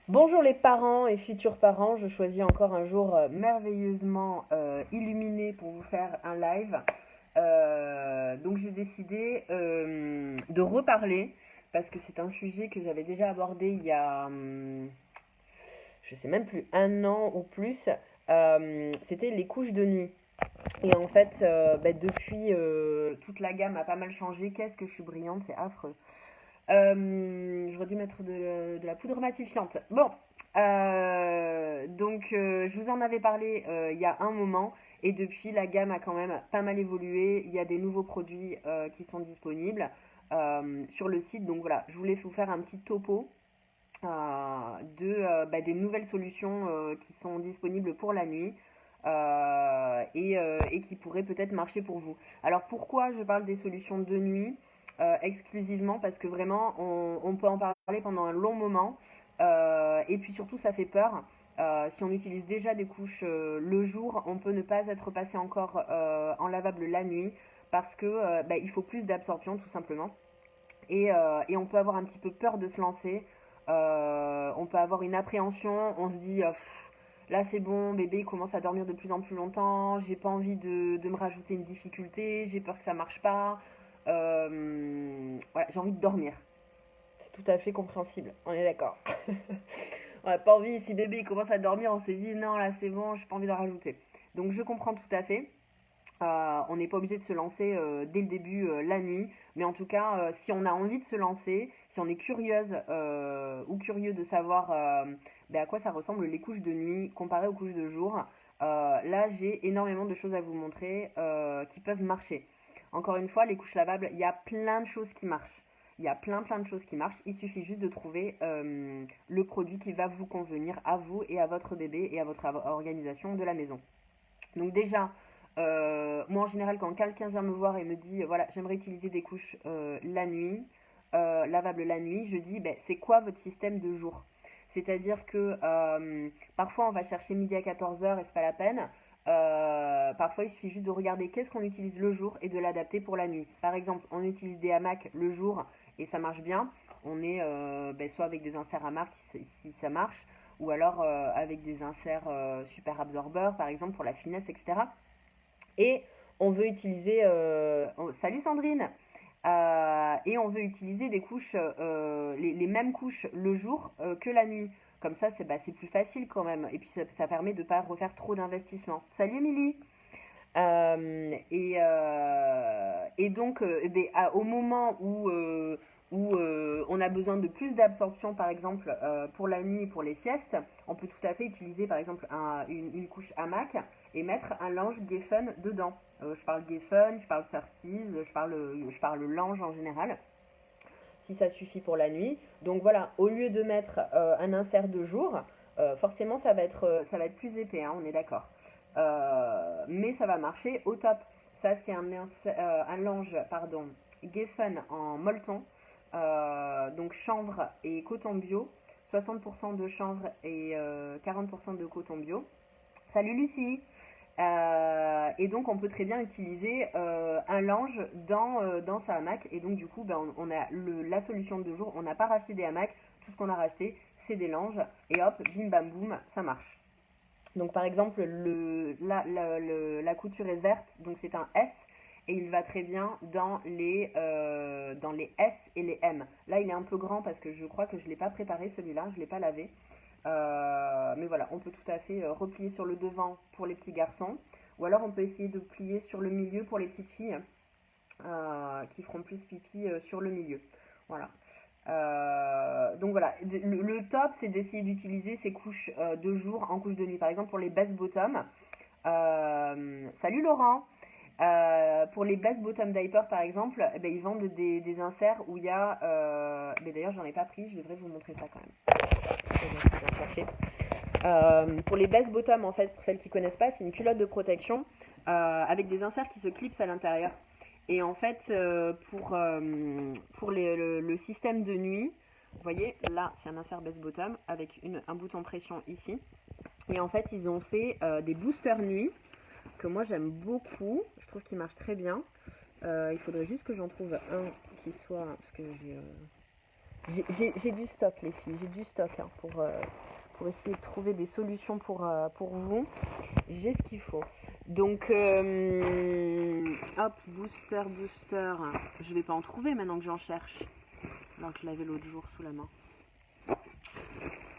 Bonjour les parents et futurs parents, je choisis encore un jour merveilleusement illuminé pour vous faire un live. Donc j'ai décidé de reparler parce que c'est un sujet que j'avais déjà abordé il y a, je sais même plus, un an ou plus. C'était les couches de nuit. Et en fait, depuis, toute la gamme a pas mal changé. Qu'est-ce que je suis brillante, c'est affreux. J'aurais dû mettre de la poudre matifiante. Bon, je vous en avais parlé il y a un moment et depuis la gamme a quand même pas mal évolué. Il y a des nouveaux produits qui sont disponibles sur le site. Donc voilà, je voulais vous faire un petit topo des nouvelles solutions qui sont disponibles pour la nuit et qui pourraient peut-être marcher pour vous. Alors pourquoi je parle des solutions de nuit exclusivement? Parce que vraiment on peut en parler pendant un long moment et puis surtout ça fait peur. Si on utilise déjà des couches le jour, on peut ne pas être passé encore en lavable la nuit parce que il faut plus d'absorption tout simplement. Et on peut avoir un petit peu peur de se lancer. On peut avoir une appréhension. On se dit, là c'est bon, bébé commence à dormir de plus en plus longtemps. J'ai pas envie de me rajouter une difficulté. J'ai peur que ça marche pas. Voilà, j'ai envie de dormir. C'est tout à fait compréhensible. On est d'accord. On n'a pas envie, si bébé commence à dormir, on se dit non, là c'est bon, j'ai pas envie de rajouter. Donc je comprends tout à fait. On n'est pas obligé de se lancer dès le début la nuit, mais en tout cas, si on a envie de se lancer, si on est curieuse ou curieux de savoir à quoi ça ressemble les couches de nuit comparées aux couches de jour, là j'ai énormément de choses à vous montrer qui peuvent marcher. Encore une fois, les couches lavables, il y a plein de choses qui marchent. Il y a plein de choses qui marchent. Il suffit juste de trouver le produit qui va vous convenir à vous et à votre bébé et à votre organisation de la maison. Donc déjà, moi en général quand quelqu'un vient me voir et me dit voilà j'aimerais utiliser des couches la nuit, lavables la nuit, je dis c'est quoi votre système de jour? C'est-à-dire que parfois on va chercher midi à 14 heures et c'est pas la peine. Parfois il suffit juste de regarder qu'est-ce qu'on utilise le jour et de l'adapter pour la nuit. Par exemple on utilise des hamacs le jour et ça marche bien. On est soit avec des inserts hamacs si ça marche, ou alors avec des inserts super absorbeurs par exemple pour la finesse, etc. Et on veut utiliser... salut Sandrine. Et on veut utiliser des couches, les mêmes couches le jour que la nuit. Comme ça, c'est plus facile quand même. Et puis ça permet de ne pas refaire trop d'investissement. Salut Émilie. Et donc, au moment où on a besoin de plus d'absorption, par exemple, pour la nuit et pour les siestes, on peut tout à fait utiliser, par exemple, une couche hamac et mettre un lange Geffen dedans. Je parle Geffen, je parle Surstees, je parle lange en général, si ça suffit pour la nuit. Donc voilà, au lieu de mettre un insert de jour, forcément ça va être plus épais, hein, on est d'accord. Mais ça va marcher au top. Ça c'est un lange pardon, Geffen en molleton, donc chanvre et coton bio, 60% de chanvre et 40% de coton bio. Salut Lucie. Et donc on peut très bien utiliser un lange dans sa hamac. Et donc du coup on a la solution de jour. On n'a pas racheté des hamacs. Tout ce qu'on a racheté c'est des langes. Et hop, bim bam boum, ça marche. Donc par exemple la couture est verte. Donc c'est un S. Et il va très bien dans les S et les M. Là il est un peu grand parce que je crois que je ne l'ai pas préparé celui-là. Je ne l'ai pas lavé. Mais voilà, on peut tout à fait replier sur le devant pour les petits garçons. Ou alors on peut essayer de plier sur le milieu pour les petites filles qui feront plus pipi sur le milieu. Voilà. Donc voilà, le top c'est d'essayer d'utiliser ces couches de jour en couche de nuit. Par exemple pour les best bottom. Salut Laurent. Pour les best bottom diapers par exemple, ils vendent des inserts où il y a... d'ailleurs j'en ai pas pris, je devrais vous montrer ça quand même. Je vais chercher. Pour les best bottom, en fait, pour celles qui ne connaissent pas, c'est une culotte de protection avec des inserts qui se clipsent à l'intérieur. Et en fait, pour le système de nuit, vous voyez, là, c'est un insert best bottom avec un bouton pression ici. Et en fait, ils ont fait des boosters nuit que moi j'aime beaucoup. Je trouve qu'ils marchent très bien. Il faudrait juste que j'en trouve un qui soit... Parce que j'ai... J'ai du stock, les filles, j'ai du stock hein, pour essayer de trouver des solutions pour vous. J'ai ce qu'il faut. Donc, hop, booster. Je vais pas en trouver maintenant que j'en cherche. Alors que je l'avais l'autre jour sous la main.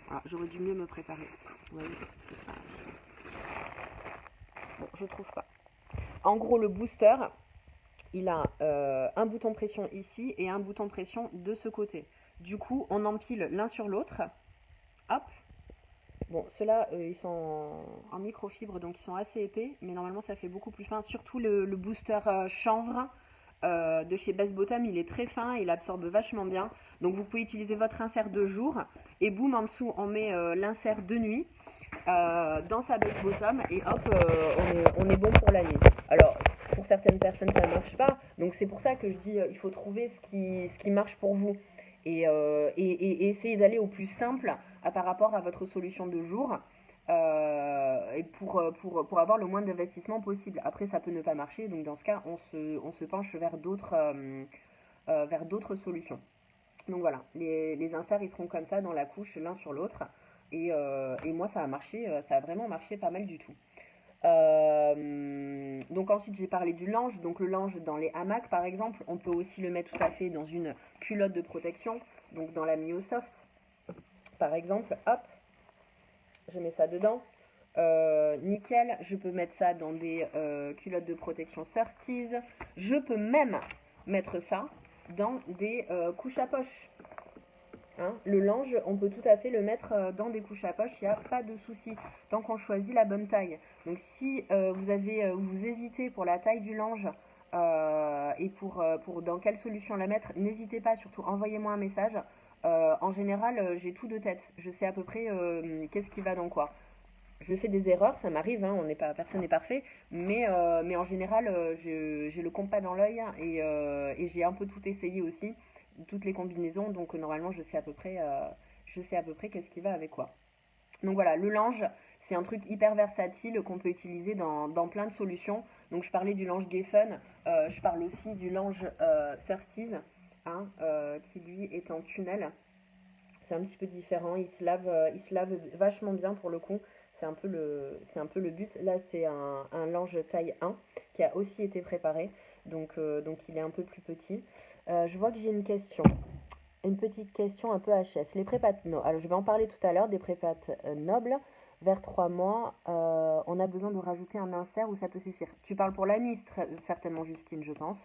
Voilà, j'aurais dû mieux me préparer. Oui, c'est ça. Bon, je trouve pas. En gros, le booster, il a un bouton pression ici et un bouton pression de ce côté. Du coup, on empile l'un sur l'autre. Hop. Bon, ceux-là, ils sont en microfibre, donc ils sont assez épais, mais normalement ça fait beaucoup plus fin. Surtout le booster chanvre de chez Best Bottom, il est très fin et il absorbe vachement bien. Donc vous pouvez utiliser votre insert de jour et boum, en dessous on met l'insert de nuit dans sa Best Bottom et hop, on est bon pour la nuit. Alors, pour certaines personnes ça ne marche pas, donc c'est pour ça que je dis il faut trouver ce qui marche pour vous et essayer d'aller au plus simple par rapport à votre solution de jour et pour avoir le moins d'investissement possible. Après, ça peut ne pas marcher, donc dans ce cas, on se penche vers d'autres solutions. Donc voilà, les inserts, ils seront comme ça dans la couche, l'un sur l'autre. Et moi, ça a marché, ça a vraiment marché pas mal du tout. Donc ensuite j'ai parlé du lange, donc le lange dans les hamacs par exemple, on peut aussi le mettre tout à fait dans une culotte de protection, donc dans la Miosoft par exemple, hop, je mets ça dedans, nickel, je peux mettre ça dans des culottes de protection Surtees, je peux même mettre ça dans des couches à poche. Hein, le lange, on peut tout à fait le mettre dans des couches à poche, il n'y a pas de souci, tant qu'on choisit la bonne taille. Donc si vous hésitez pour la taille du lange et pour dans quelle solution la mettre, n'hésitez pas, surtout envoyez-moi un message. En général, j'ai tout de tête, je sais à peu près qu'est-ce qui va dans quoi. Je fais des erreurs, ça m'arrive, hein, personne n'est parfait, mais en général, j'ai le compas dans l'œil et j'ai un peu tout essayé aussi, toutes les combinaisons, donc normalement je sais à peu près qu'est-ce qui va avec quoi. Donc voilà, le lange, c'est un truc hyper versatile qu'on peut utiliser dans plein de solutions. Donc je parlais du lange Geffen, je parle aussi du lange Surtees, hein, qui lui est en tunnel. C'est un petit peu différent, il se lave vachement bien pour le coup. C'est un peu le but. Là, c'est un lange taille 1 qui a aussi été préparé. Donc il est un peu plus petit. Je vois que j'ai une question. Une petite question un peu HS. Les prépates nobles. Alors, je vais en parler tout à l'heure des prépates nobles. Vers 3 mois, on a besoin de rajouter un insert ou ça peut suffire. Tu parles pour la nuit, certainement, Justine, je pense.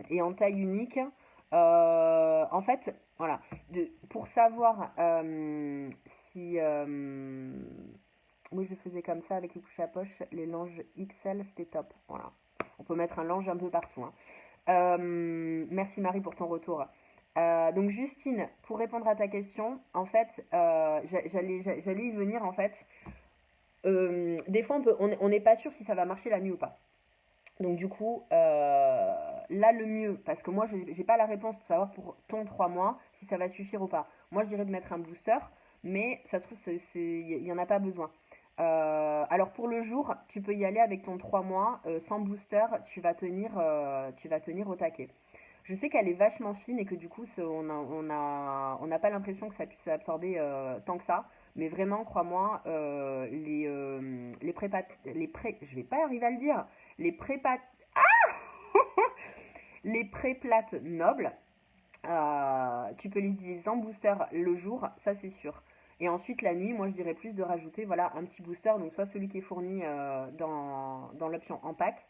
Et en taille unique. En fait, voilà. Pour savoir si. Moi, je faisais comme ça avec les couches à poche. Les langes XL, c'était top. Voilà. On peut mettre un lange un peu partout. Hein. Merci Marie pour ton retour. Donc Justine, pour répondre à ta question, en fait, j'allais y venir en fait. Des fois, on n'est pas sûr si ça va marcher la nuit ou pas. Donc du coup, là le mieux, parce que moi j'ai pas la réponse pour savoir pour ton 3 mois si ça va suffire ou pas. Moi je dirais de mettre un booster, mais ça se trouve il y en a pas besoin. Alors pour le jour, tu peux y aller avec ton 3 mois, sans booster, tu vas tenir au taquet. Je sais qu'elle est vachement fine et que du coup on n'a pas l'impression que ça puisse absorber tant que ça. Mais vraiment, crois-moi, je vais pas arriver à le dire, les prépa, les préplates nobles, tu peux les utiliser en booster le jour, ça c'est sûr. Et ensuite la nuit, moi je dirais plus de rajouter voilà, un petit booster, donc soit celui qui est fourni dans l'option en pack,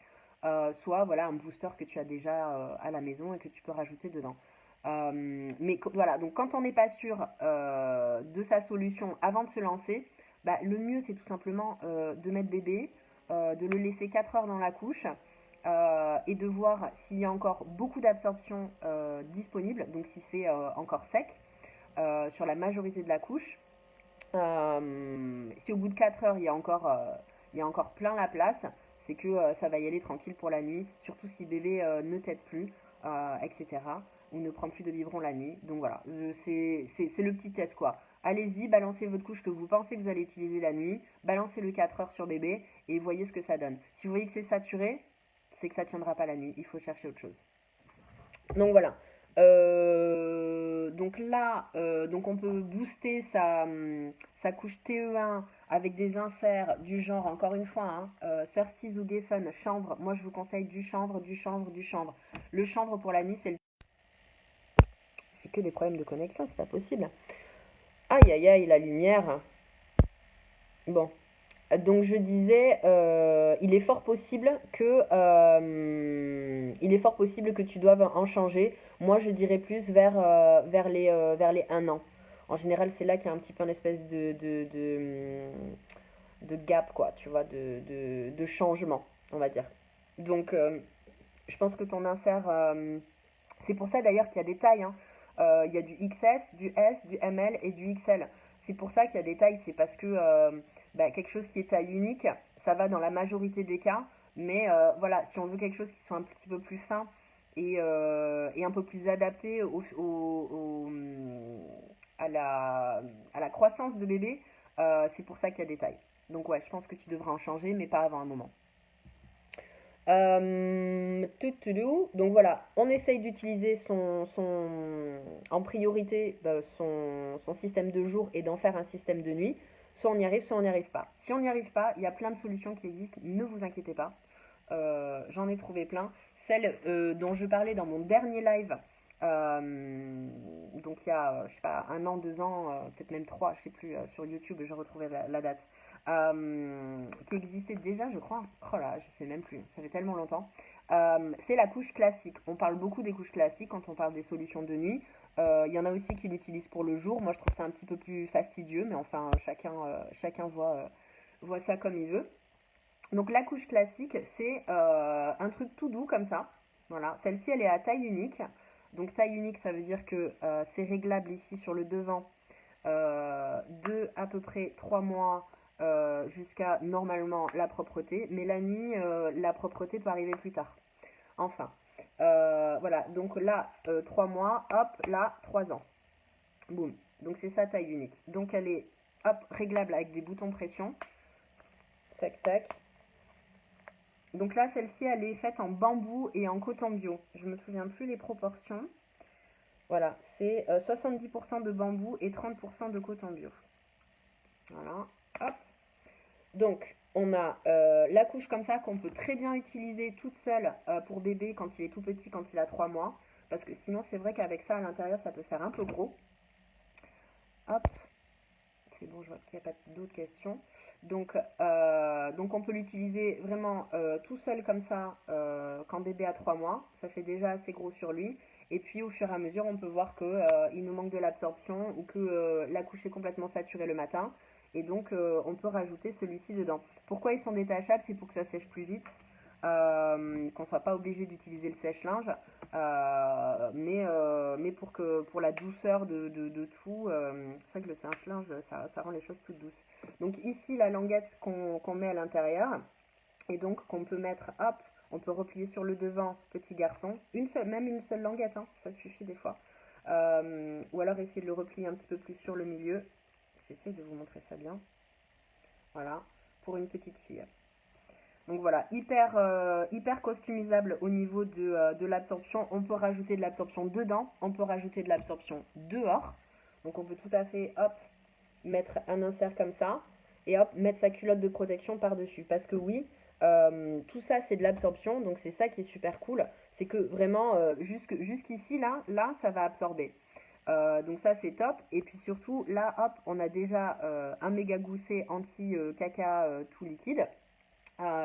soit voilà, un booster que tu as déjà à la maison et que tu peux rajouter dedans. Mais voilà, donc quand on n'est pas sûr de sa solution avant de se lancer, bah, le mieux c'est tout simplement de mettre bébé, de le laisser 4 heures dans la couche et de voir s'il y a encore beaucoup d'absorption disponible, donc si c'est encore sec sur la majorité de la couche. Si au bout de 4 heures il y a encore plein la place, c'est que ça va y aller tranquille pour la nuit, surtout si bébé ne tète plus, etc. Ou ne prend plus de biberon la nuit. Donc voilà, c'est le petit test quoi. Allez-y, balancez votre couche que vous pensez que vous allez utiliser la nuit, balancez le 4 heures sur bébé et voyez ce que ça donne. Si vous voyez que c'est saturé, c'est que ça tiendra pas la nuit, il faut chercher autre chose. Donc voilà. Donc là, donc on peut booster sa couche TE1 avec des inserts du genre, encore une fois, hein, Surcease ou Geffen, chanvre. Moi, je vous conseille du chanvre, du chanvre, du chanvre. Le chanvre pour la nuit, c'est que des problèmes de connexion, c'est pas possible. Aïe, aïe, aïe, la lumière. Bon, donc je disais, il est fort possible que tu doives en changer. Moi, je dirais plus vers les 1 an. En général, c'est là qu'il y a un petit peu une espèce de gap, quoi, tu vois, de changement, on va dire. Donc, je pense que ton insert, c'est pour ça d'ailleurs qu'il y a des tailles, hein. Il y a du XS, du S, du ML et du XL. C'est pour ça qu'il y a des tailles, c'est parce que bah, quelque chose qui est taille unique, ça va dans la majorité des cas. Mais voilà, si on veut quelque chose qui soit un petit peu plus fin et un peu plus adapté à la croissance de bébé, c'est pour ça qu'il y a des tailles. Donc ouais, je pense que tu devras en changer, mais pas avant un moment. Donc voilà, on essaye d'utiliser en priorité son système de jour et d'en faire un système de nuit. Soit on y arrive, soit on n'y arrive pas. Si on n'y arrive pas, il y a plein de solutions qui existent, ne vous inquiétez pas. J'en ai trouvé plein. Celle dont je parlais dans mon dernier live, donc il y a, je sais pas, 1 an, 2 ans, peut-être même 3, je sais plus, sur YouTube, je retrouvais la date, qui existait déjà, je crois. Oh là, je sais même plus, ça fait tellement longtemps. C'est la couche classique. On parle beaucoup des couches classiques quand on parle des solutions de nuit. Il y en a aussi qui l'utilisent pour le jour. Moi, je trouve ça un petit peu plus fastidieux, mais enfin, chacun voit ça comme il veut. Donc la couche classique, c'est un truc tout doux comme ça. Voilà, celle-ci, elle est à taille unique. Donc taille unique, ça veut dire que c'est réglable ici sur le devant de à peu près 3 mois jusqu'à normalement la propreté. Mais la nuit, la propreté peut arriver plus tard. Enfin, voilà, donc là, 3 mois, hop, là, 3 ans. Boum. Donc c'est ça taille unique. Donc elle est, hop, réglable avec des boutons pression. Tac, tac. Donc là, celle-ci, elle est faite en bambou et en coton bio. Je me souviens plus les proportions. Voilà, c'est 70% de bambou et 30% de coton bio. Voilà, hop. Donc, on a la couche comme ça qu'on peut très bien utiliser toute seule pour bébé quand il est tout petit, quand il a 3 mois. Parce que sinon, c'est vrai qu'avec ça à l'intérieur, ça peut faire un peu gros. Hop, c'est bon, je vois qu'il n'y a pas d'autres questions. Donc on peut l'utiliser vraiment tout seul comme ça quand bébé a 3 mois. Ça fait déjà assez gros sur lui. Et puis au fur et à mesure, on peut voir qu'il nous manque de l'absorption ou que la couche est complètement saturée le matin. Et donc on peut rajouter celui-ci dedans. Pourquoi ils sont détachables? C'est pour que ça sèche plus vite. Qu'on ne soit pas obligé d'utiliser le sèche-linge. Mais pour la douceur de tout, c'est vrai que le sèche-linge, ça rend les choses toutes douces. Donc ici, la languette qu'on met à l'intérieur, et donc qu'on peut mettre, hop, on peut replier sur le devant, petit garçon, même une seule languette, hein, ça suffit des fois. Ou alors essayer de le replier un petit peu plus sur le milieu. J'essaie de vous montrer ça bien. Voilà, pour une petite fille. Donc voilà, hyper customisable au niveau de l'absorption. On peut rajouter de l'absorption dedans, on peut rajouter de l'absorption dehors. Donc on peut tout à fait, hop, mettre un insert comme ça et hop, mettre sa culotte de protection par-dessus. Parce que oui, tout ça c'est de l'absorption, donc c'est ça qui est super cool. C'est que vraiment, jusqu'ici, là, ça va absorber. Donc ça c'est top. Et puis surtout, là, hop, on a déjà un méga gousset anti-caca tout liquide.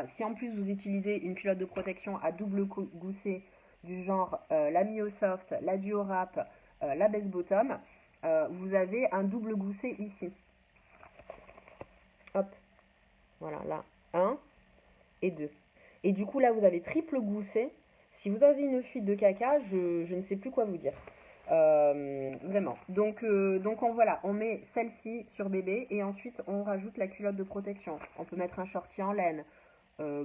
Si en plus vous utilisez une culotte de protection à double gousset du genre la Miosoft, la Duorap, la Best Bottom, vous avez un double gousset ici. Hop, voilà, là, 1 et 2. Et du coup, là, vous avez triple gousset. Si vous avez une fuite de caca, je ne sais plus quoi vous dire. Vraiment. Donc voilà, on met celle-ci sur bébé et ensuite on rajoute la culotte de protection. On peut mettre un shorty en laine. Euh,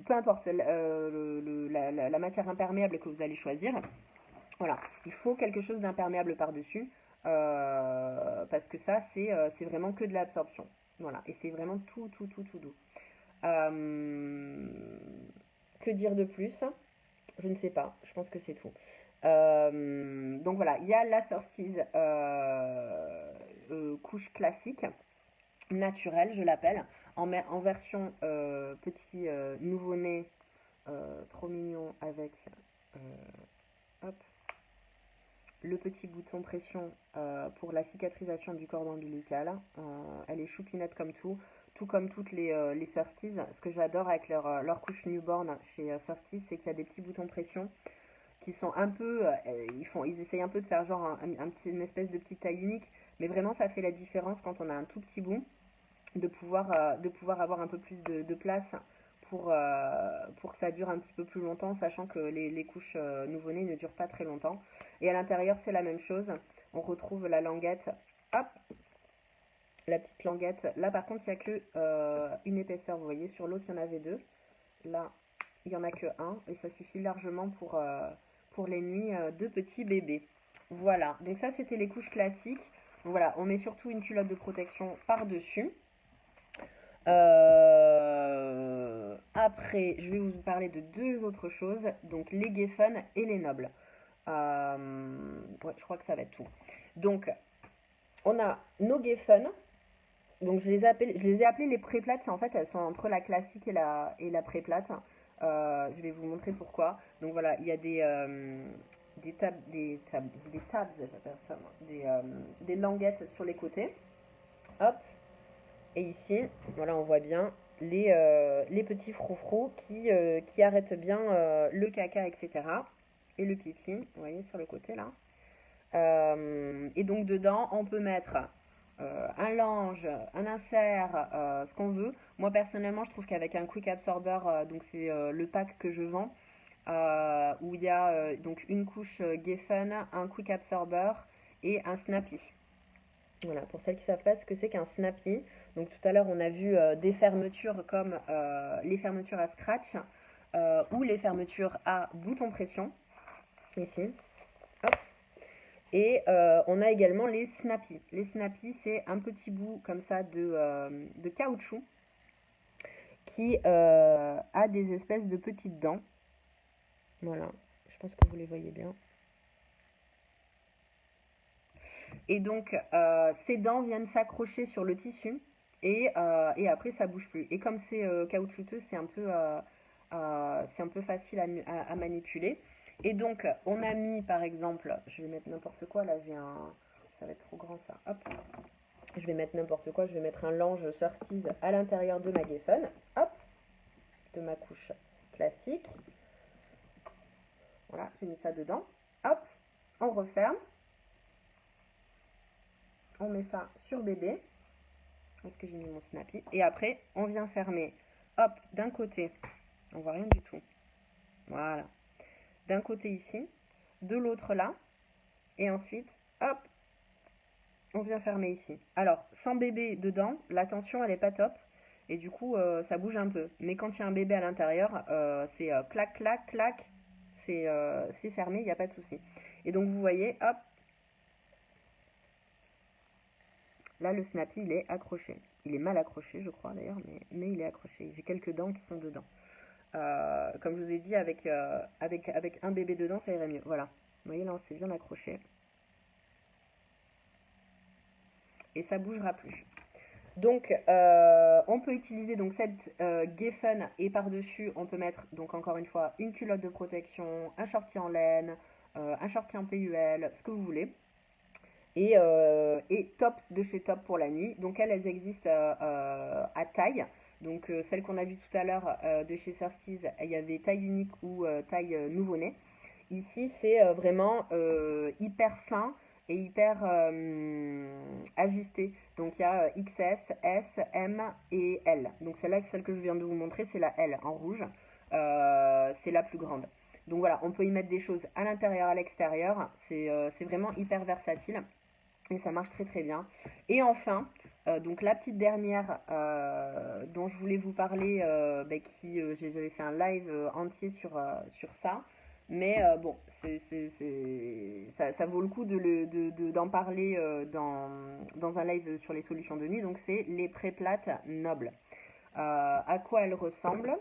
Peu importe la matière imperméable que vous allez choisir. Voilà, il faut quelque chose d'imperméable par-dessus parce que ça, c'est vraiment que de l'absorption. Voilà, et c'est vraiment tout doux. Euh, que dire de plus? Je ne sais pas, je pense que c'est tout. Donc voilà, il y a la Surtees couche classique, naturelle, je l'appelle, en version petit nouveau-né, trop mignon, avec euh, hop, le petit bouton pression pour la cicatrisation du cordon ombilical. Elle est choupinette comme tout comme toutes les Surtees. Ce que j'adore avec leur couche newborn chez Surtees, c'est qu'il y a des petits boutons pression qui sont un peu, ils essayent un peu de faire genre une espèce de petite taille unique, mais vraiment ça fait la différence quand on a un tout petit bout de pouvoir avoir un peu plus de place pour que ça dure un petit peu plus longtemps, sachant que les couches nouveau-nés ne durent pas très longtemps. Et à l'intérieur, c'est la même chose. On retrouve la languette, hop, la petite languette. Là, par contre, il n'y a que une épaisseur, vous voyez. Sur l'autre, il y en avait deux. Là, il n'y en a que un. Et ça suffit largement pour les nuits de petits bébés. Voilà, donc ça, c'était les couches classiques. Donc voilà, on met surtout une culotte de protection par-dessus. Après, je vais vous parler de deux autres choses, donc les Geffen et les nobles. Ouais, je crois que ça va être tout. Donc, on a nos Geffen. Donc, je les ai appelées les préplates. En fait, elles sont entre la classique et la préplate. Je vais vous montrer pourquoi. Donc voilà, il y a des tabs, j'appelle ça, des languettes sur les côtés. Hop. Et ici, voilà, on voit bien les petits froufrous qui arrêtent bien le caca, etc. Et le pipi, vous voyez, sur le côté là. Et donc dedans, on peut mettre un lange, un insert, ce qu'on veut. Moi personnellement, je trouve qu'avec un quick absorber, donc c'est le pack que je vends, où il y a donc une couche Geffen, un quick absorber et un snappy. Voilà, pour celles qui ne savent pas ce que c'est qu'un snappy. Donc tout à l'heure, on a vu des fermetures comme les fermetures à scratch ou les fermetures à bouton pression, ici. Hop. Et on a également les snappy. Les snappy, c'est un petit bout comme ça de caoutchouc qui a des espèces de petites dents. Voilà, je pense que vous les voyez bien. Et donc, ces dents viennent s'accrocher sur le tissu et après, ça bouge plus. Et comme c'est caoutchouteux, c'est un peu facile à manipuler. Et donc, on a mis, par exemple, je vais mettre n'importe quoi, là, ça va être trop grand, ça. Hop. Je vais mettre n'importe quoi, je vais mettre un lange Surtees à l'intérieur de ma Geffen. Hop. De ma couche classique. Voilà, j'ai mis ça dedans. Hop. On referme. On met ça sur bébé. Est-ce que j'ai mis mon snappy? Et après, on vient fermer, hop, d'un côté, on voit rien du tout. Voilà. D'un côté ici, de l'autre là, et ensuite, hop, on vient fermer ici. Alors, sans bébé dedans, la tension, elle est pas top, et du coup, ça bouge un peu. Mais quand il y a un bébé à l'intérieur, c'est clac, clac, clac, c'est fermé, il n'y a pas de souci. Et donc, vous voyez, hop, là, le snappy, il est accroché. Il est mal accroché, je crois d'ailleurs, mais il est accroché. J'ai quelques dents qui sont dedans. Comme je vous ai dit, avec un bébé dedans, ça irait mieux. Voilà. Vous voyez, là, c'est bien accroché. Et ça bougera plus. Donc, on peut utiliser donc cette Geffen et par-dessus, on peut mettre, donc encore une fois, une culotte de protection, un shorty en laine, un shorty en PUL, ce que vous voulez. Et top de chez Top pour la nuit. Donc elles existent à taille. Donc celle qu'on a vue tout à l'heure de chez Surtees, il y avait taille unique ou taille nouveau-né. Ici c'est vraiment hyper fin et hyper ajusté. Donc il y a XS, S, M et L. Donc celle que je viens de vous montrer, c'est la L en rouge. C'est la plus grande. Donc voilà, on peut y mettre des choses à l'intérieur, à l'extérieur. C'est vraiment hyper versatile. Et ça marche très très bien. Et enfin, donc la petite dernière dont je voulais vous parler, j'avais fait un live entier sur ça. Mais bon, ça vaut le coup d'en parler dans un live sur les solutions de nuit. Donc c'est les préplates nobles. À quoi elles ressemblent?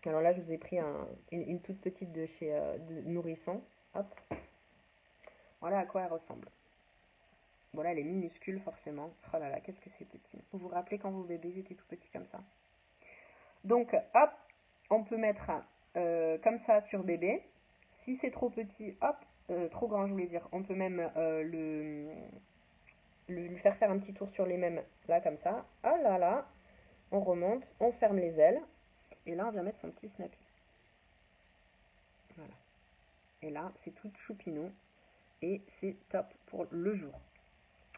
Alors là, je vous ai pris une toute petite de chez de Nourrisson. Hop. Voilà à quoi elle ressemble. Voilà, elle est minuscule forcément. Oh là là, qu'est-ce que c'est petit. Vous vous rappelez quand vos bébés étaient tout petits comme ça? Donc, hop, on peut mettre comme ça sur bébé. Si c'est trop petit, hop, trop grand, je voulais dire, on peut même lui faire un petit tour sur les mêmes, là, comme ça. Ah là là, on remonte, on ferme les ailes. Et là, on vient mettre son petit snappy. Voilà. Et là, c'est tout choupinou. Et c'est top pour le jour.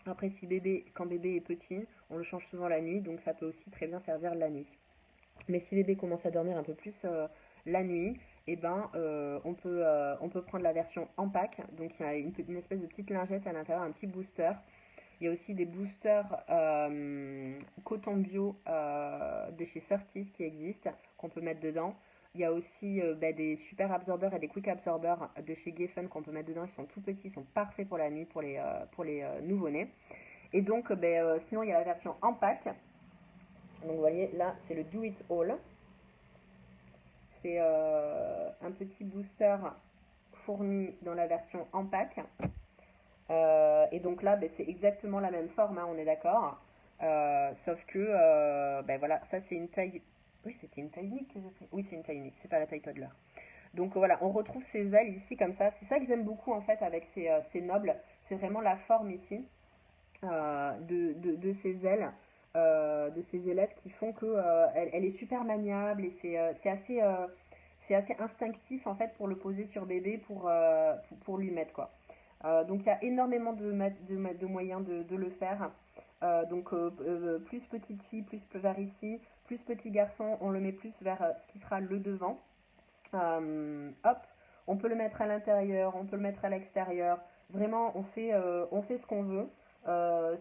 Après, quand bébé est petit, on le change souvent la nuit, donc ça peut aussi très bien servir la nuit. Mais si bébé commence à dormir un peu plus la nuit, eh ben, on peut prendre la version en pack. Donc il y a une espèce de petite lingette à l'intérieur, un petit booster. Il y a aussi des boosters coton bio de chez Surtees qui existent, qu'on peut mettre dedans. Il y a aussi des super absorbeurs et des quick absorbers de chez Geffen qu'on peut mettre dedans. Ils sont tout petits, ils sont parfaits pour la nuit, pour les nouveau-nés. Et donc, sinon, il y a la version en pack. Donc, vous voyez, là, c'est le Do It All. C'est un petit booster fourni dans la version en pack. Et donc là, c'est exactement la même forme, hein, on est d'accord. Sauf que, voilà, ça c'est une taille. Oui, c'était une taille unique que j'ai pris. Oui, c'est une taille unique, c'est pas la taille toddler. Donc voilà, on retrouve ces ailes ici comme ça. C'est ça que j'aime beaucoup en fait avec ces nobles. C'est vraiment la forme ici de ces ailes, de ces ailettes qui font que elle est super maniable et c'est assez instinctif en fait pour le poser sur bébé pour lui mettre quoi. Donc il y a énormément de moyens de le faire. Plus petite fille, plus vers ici, plus petit garçon, on le met plus vers ce qui sera le devant. Hop, on peut le mettre à l'intérieur, on peut le mettre à l'extérieur. Vraiment, on fait ce qu'on veut.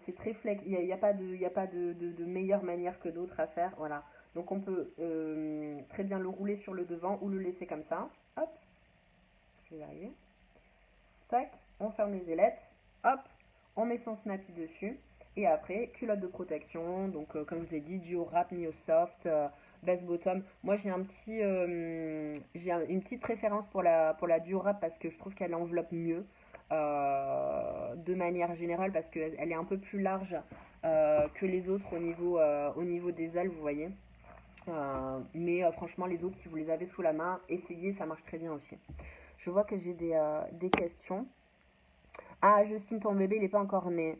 C'est très flex, il n'y a pas de meilleure manière que d'autres à faire. Voilà. Donc on peut très bien le rouler sur le devant ou le laisser comme ça. Hop, je vais y arriver. Tac, on ferme les ailettes. Hop, on met son snappy dessus. Et après, culotte de protection. Donc, comme je vous ai dit, duo wrap, neo soft, base bottom. Moi, une petite préférence pour la duo wrap parce que je trouve qu'elle enveloppe mieux. De manière générale, parce qu'elle est un peu plus large que les autres au niveau des ailes, vous voyez. Mais franchement, les autres, si vous les avez sous la main, essayez, ça marche très bien aussi. Je vois que j'ai des questions. Ah, Justine, ton bébé, il n'est pas encore né.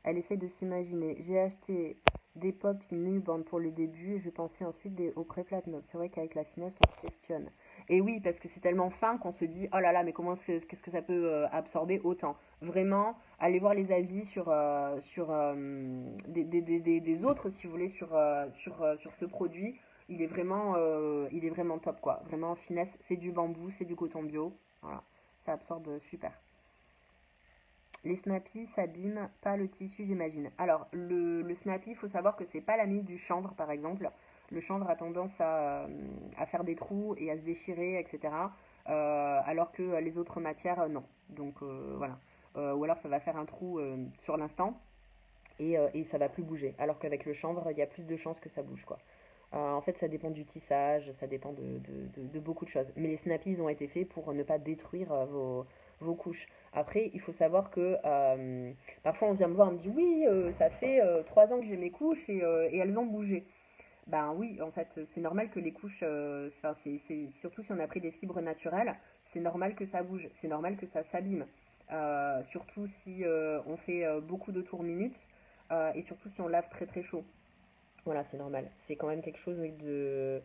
Elle essaie de s'imaginer. J'ai acheté des pops newborn pour le début et je pensais ensuite au pré-platinum. C'est vrai qu'avec la finesse, on se questionne. Et oui, parce que c'est tellement fin qu'on se dit, oh là là, mais qu'est-ce que ça peut absorber autant? Vraiment, allez voir les avis des autres, si vous voulez, sur ce produit. Il est vraiment top, quoi. Vraiment, finesse, c'est du bambou, c'est du coton bio. Voilà, ça absorbe super. Les snappy s'abîment pas le tissu, j'imagine. Alors, le snappy, il faut savoir que c'est pas l'ami du chanvre, par exemple. Le chanvre a tendance à faire des trous et à se déchirer, etc. Alors que les autres matières, non. Donc, voilà. Ou alors, ça va faire un trou sur l'instant et ça va plus bouger. Alors qu'avec le chanvre, il y a plus de chances que ça bouge, quoi. En fait, ça dépend du tissage, ça dépend de beaucoup de choses. Mais les snappies, ils ont été faits pour ne pas détruire vos couches. Après, il faut savoir que parfois on vient me voir, on me dit oui, ça fait 3 ans que j'ai mes couches et elles ont bougé. Ben oui, en fait, c'est normal que les couches, surtout si on a pris des fibres naturelles, c'est normal que ça bouge, c'est normal que ça s'abîme. Surtout si on fait beaucoup de tours minutes et surtout si on lave très très chaud. Voilà, c'est normal. C'est quand même quelque chose de.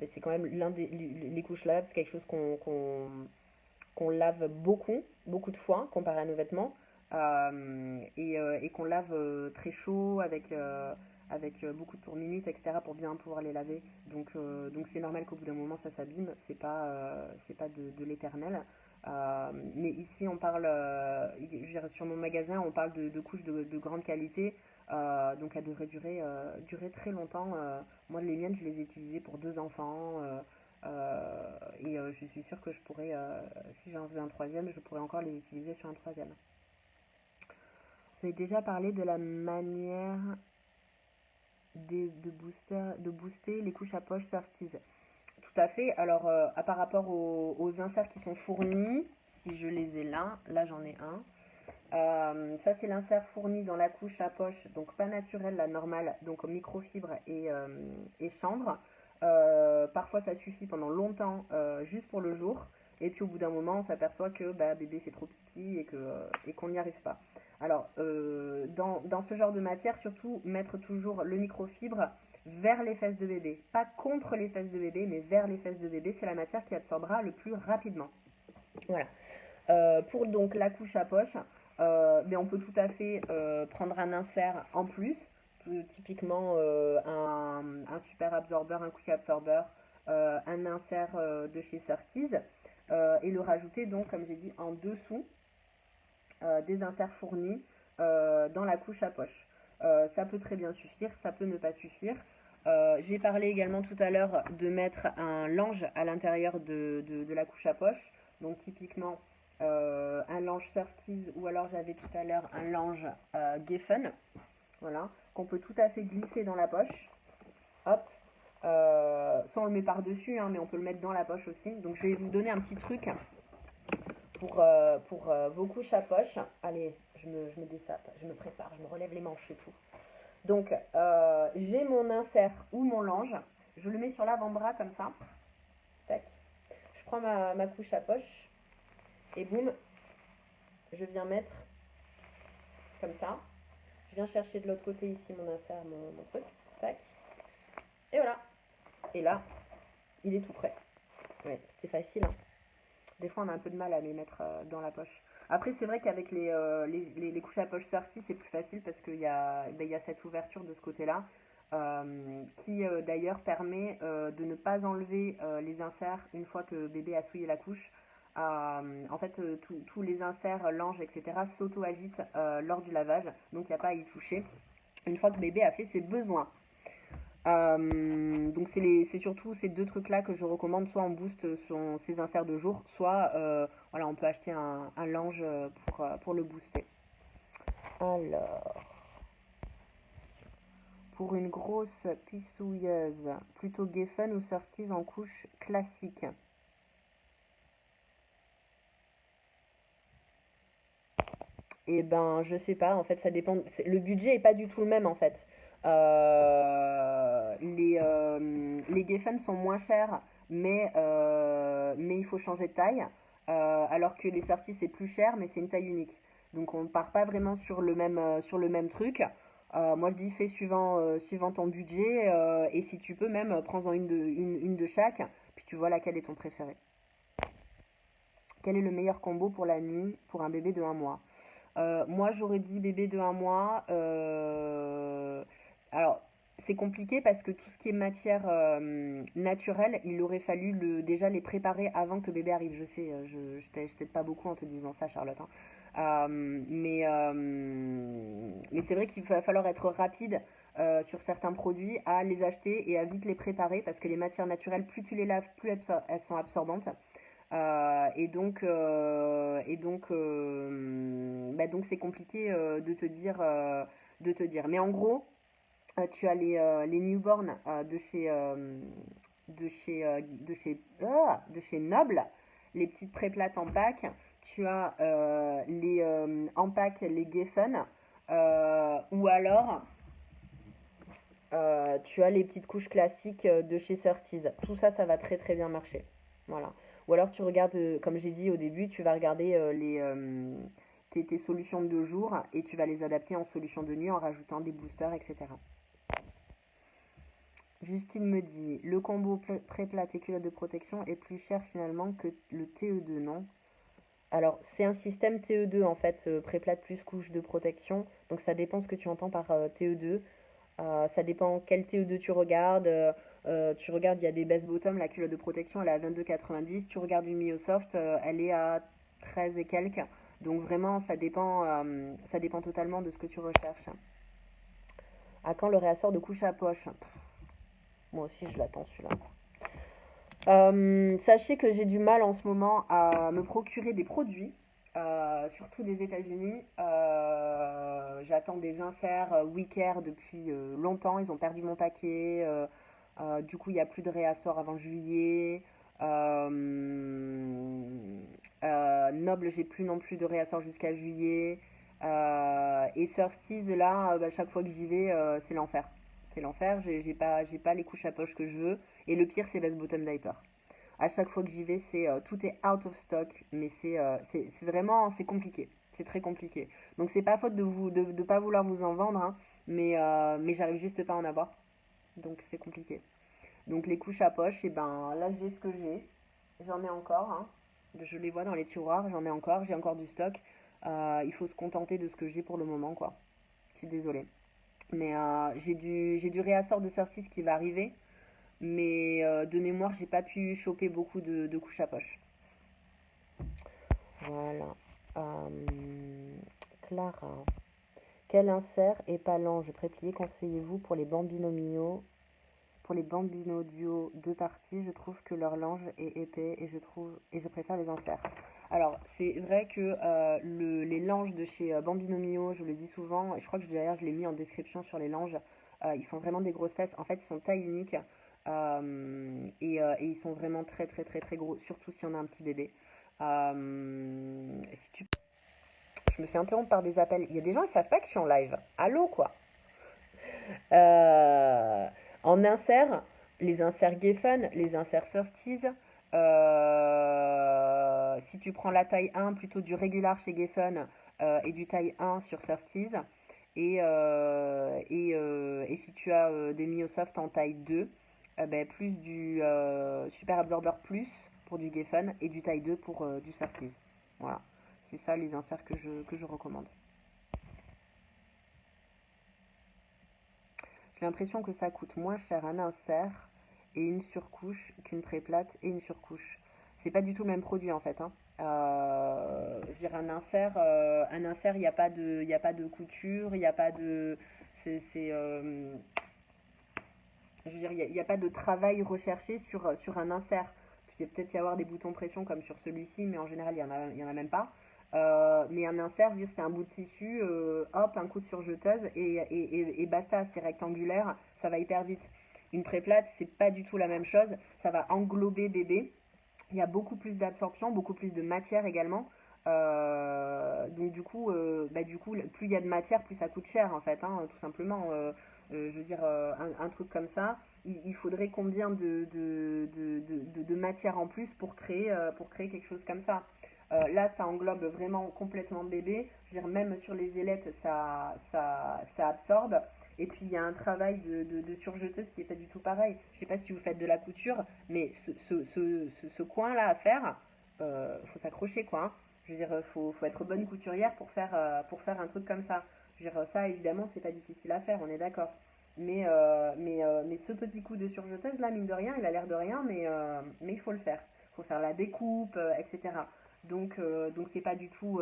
C'est quand même les couches lavables, c'est quelque chose qu'on lave beaucoup, beaucoup de fois comparé à nos vêtements. Et qu'on lave très chaud avec beaucoup de tours minutes, etc. pour bien pouvoir les laver. Donc c'est normal qu'au bout d'un moment ça s'abîme. C'est pas de l'éternel. Mais ici on parle, sur mon magasin, on parle de couches de grande qualité. Donc elles devraient durer très longtemps. Moi les miennes je les ai utilisées pour 2 enfants. Je suis sûre que je pourrais, si j'en faisais un troisième, je pourrais encore les utiliser sur un troisième. Vous avez déjà parlé de la manière de booster les couches à poche Surtees. Tout à fait. Alors, par rapport aux inserts qui sont fournis, si je les ai là j'en ai un. Ça c'est l'insert fourni dans la couche à poche, donc pas naturelle, la normale, donc microfibre et chanvre. Parfois ça suffit pendant longtemps juste pour le jour, et puis au bout d'un moment on s'aperçoit que bah, bébé fait trop petit et qu'on n'y arrive pas. Alors dans ce genre de matière, surtout mettre toujours le microfibre vers les fesses de bébé, pas contre les fesses de bébé, mais vers les fesses de bébé, c'est la matière qui absorbera le plus rapidement. Voilà. Pour donc la couche à poche, mais on peut tout à fait prendre un insert en plus, typiquement un super absorbeur, un quick absorber, un insert de chez Surtees, et le rajouter donc, comme j'ai dit, en dessous des inserts fournis dans la couche à poche. Ça peut très bien suffire, ça peut ne pas suffire. J'ai parlé également tout à l'heure de mettre un lange à l'intérieur de la couche à poche. Donc typiquement un lange Surtees, ou alors j'avais tout à l'heure un lange Geffen, voilà, qu'on peut tout à fait glisser dans la poche. Hop. Ça on le met par dessus, hein, mais on peut le mettre dans la poche aussi. Donc je vais vous donner un petit truc pour vos couches à poche. Allez, je me dessape, je me prépare, je me relève les manches et tout. Donc j'ai mon insert ou mon lange, je le mets sur l'avant-bras comme ça. Tac. Je prends ma couche à poche et boum, je viens mettre comme ça. Je viens chercher de l'autre côté ici mon insert, mon truc. Tac. Et voilà. Et là, il est tout prêt. Ouais, c'était facile, hein. Des fois, on a un peu de mal à les mettre dans la poche. Après, c'est vrai qu'avec les couches à poche Surtees, c'est plus facile parce qu'il y a cette ouverture de ce côté-là qui, d'ailleurs, permet de ne pas enlever les inserts une fois que bébé a souillé la couche. En fait, tous les inserts, langes, etc. s'auto-agitent lors du lavage, donc il n'y a pas à y toucher une fois que bébé a fait ses besoins. Donc c'est surtout ces deux trucs là que je recommande, soit on booste ses inserts de jour, soit voilà, on peut acheter un lange pour le booster. Alors, pour une grosse pissouilleuse, plutôt Geffen ou Surtees en couche classique? Et ben je sais pas, en fait ça dépend, le budget est pas du tout le même en fait. Les Geffen sont moins chers, mais il faut changer de taille. Alors que les Surtees c'est plus cher, mais c'est une taille unique. Donc on ne part pas vraiment sur le même truc. Moi je dis fais suivant ton budget, et si tu peux même prends-en une de chaque, puis tu vois laquelle est ton préféré. Quel est le meilleur combo pour la nuit pour un bébé de 1 mois? Moi, j'aurais dit bébé de 1 mois. Alors, c'est compliqué parce que tout ce qui est matière naturelle, il aurait fallu déjà les préparer avant que bébé arrive. Je sais, je t'aide pas beaucoup en te disant ça, Charlotte, hein. Mais c'est vrai qu'il va falloir être rapide sur certains produits à les acheter et à vite les préparer parce que les matières naturelles, plus tu les laves, plus elles sont absorbantes. Donc c'est compliqué de te dire. Mais en gros, tu as les newborns de chez Noble, les petites préplates en pack. Tu as en pack les Geffen, ou alors tu as les petites couches classiques de chez Surtees. Tout ça, ça va très très bien marcher. Voilà. Ou alors tu regardes, comme j'ai dit au début, tu vas regarder tes solutions de jour et tu vas les adapter en solutions de nuit en rajoutant des boosters, etc. Justine me dit, le combo pré-plate et culotte de protection est plus cher finalement que le TE2, non? Alors, c'est un système TE2 en fait, pré-plate plus couche de protection. Donc ça dépend ce que tu entends par TE2. Ça dépend quel TE2 tu regardes. Tu regardes, il y a des best bottom, la culotte de protection, elle est à 22,90. Tu regardes une Miosoft, elle est à 13 et quelques. Donc vraiment, ça dépend totalement de ce que tu recherches. À quand le réassort de couche à poche? Moi aussi, je l'attends celui-là. Sachez que j'ai du mal en ce moment à me procurer des produits, surtout des États-Unis. J'attends des inserts WeCare depuis longtemps. Ils ont perdu mon paquet. Du coup, il n'y a plus de réassort avant juillet. Noble, j'ai plus non plus de réassort jusqu'à juillet. Et Surstees, là, chaque fois que j'y vais, c'est l'enfer. C'est l'enfer, j'ai pas les couches à poche que je veux. Et le pire, c'est Best Bottom Diaper. À chaque fois que j'y vais, tout est out of stock, mais c'est vraiment c'est compliqué. C'est très compliqué. Donc c'est pas faute de pas vouloir vous en vendre, hein, mais j'arrive juste pas à en avoir. Donc c'est compliqué. Donc les couches à poche, et ben là j'ai ce que j'ai. J'en ai encore, hein. Je les vois dans les tiroirs, j'en ai encore, j'ai encore du stock. Il faut se contenter de ce que j'ai pour le moment, quoi. Je suis désolée. Mais j'ai du réassort de Cersei qui va arriver. Mais de mémoire, j'ai pas pu choper beaucoup de couches à poche. Voilà. Clara. Quel insert et pas l'ange préplié conseillez-vous pour les bambinos mio? Pour les bambinos duo deux parties, je trouve que leur lange est épais et je préfère les inserts. Alors, c'est vrai que les langes de chez Bambino Mio, je le dis souvent, et je crois que d'ailleurs je l'ai mis en description sur les langes, ils font vraiment des grosses fesses. En fait, ils sont taille unique et ils sont vraiment très très très très gros, surtout si on a un petit bébé. Si tu... Je me fais interrompre par des appels. Il y a des gens, ils savent pas que je suis en live. Allô, quoi. Euh, En insert, les inserts Geffen, les inserts Surtees. Si tu prends la taille 1, plutôt du régular chez Geffen et du taille 1 sur Surtees. Et si tu as des Miosoft en taille 2, ben, plus du Super Absorber Plus pour du Geffen et du taille 2 pour du Surtees. Voilà, c'est ça les inserts que je recommande. J'ai l'impression que ça coûte moins cher un insert et une surcouche qu'une préplate et une surcouche. C'est pas du tout le même produit en fait, hein. Je veux dire un insert, il n'y a pas de couture, il n'y a pas de, c'est, je veux dire, il y a pas de travail recherché sur un insert. Il peut peut-être y avoir des boutons pression comme sur celui-ci, mais en général il y en a même pas. Mais un insert, je veux dire, c'est un bout de tissu, hop, un coup de surjeteuse et basta, c'est rectangulaire, ça va hyper vite. Une préplate, c'est pas du tout la même chose, ça va englober bébé. Il y a beaucoup plus d'absorption, beaucoup plus de matière également. Donc du coup, plus il y a de matière, plus ça coûte cher en fait, hein, tout simplement. Je veux dire, un truc comme ça, il faudrait combien de matière en plus pour créer quelque chose comme ça. Là, ça englobe vraiment complètement bébé. Je veux dire, même sur les ailettes, ça absorbe. Et puis, il y a un travail de surjeteuse qui n'est pas du tout pareil. Je ne sais pas si vous faites de la couture, mais ce coin-là à faire, faut s'accrocher, quoi, hein. Je veux dire, faut être bonne couturière pour faire un truc comme ça. Je veux dire, ça, évidemment, c'est pas difficile à faire, on est d'accord. Mais ce petit coup de surjeteuse, là, mine de rien, il a l'air de rien, mais il faut le faire. Il faut faire la découpe, etc. Donc c'est pas du tout,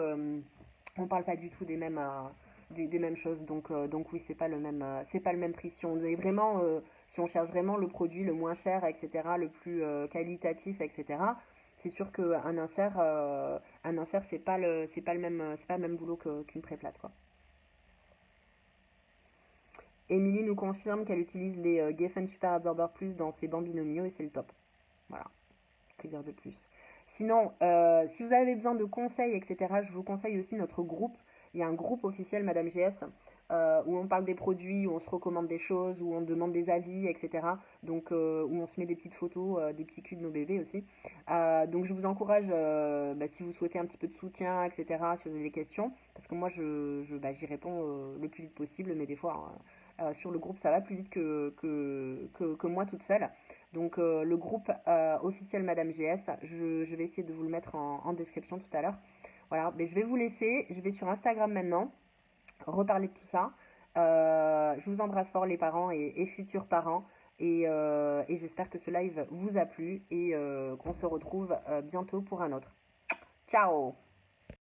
on parle pas du tout des mêmes choses. Donc oui, c'est pas le même prix. Si on cherche vraiment le produit le moins cher, etc., le plus qualitatif, etc., c'est sûr un insert, c'est pas le même boulot qu'une préplate, quoi. Émilie nous confirme qu'elle utilise les Geffen Super Absorber Plus dans ses Bambino Mio et c'est le top. Voilà, que dire de plus. Sinon, si vous avez besoin de conseils, etc., je vous conseille aussi notre groupe. Il y a un groupe officiel Madame GS où on parle des produits, où on se recommande des choses, où on demande des avis, etc. Donc, où on se met des petites photos, des petits culs de nos bébés aussi. Donc, je vous encourage, si vous souhaitez un petit peu de soutien, etc., si vous avez des questions, parce que moi, j'y réponds le plus vite possible, mais des fois, sur le groupe, ça va plus vite que moi toute seule. Donc le groupe officiel Madame GS, je vais essayer de vous le mettre en description tout à l'heure. Voilà, mais je vais vous laisser, je vais sur Instagram maintenant, reparler de tout ça. Je vous embrasse fort les parents et futurs parents. Et j'espère que ce live vous a plu et qu'on se retrouve bientôt pour un autre. Ciao!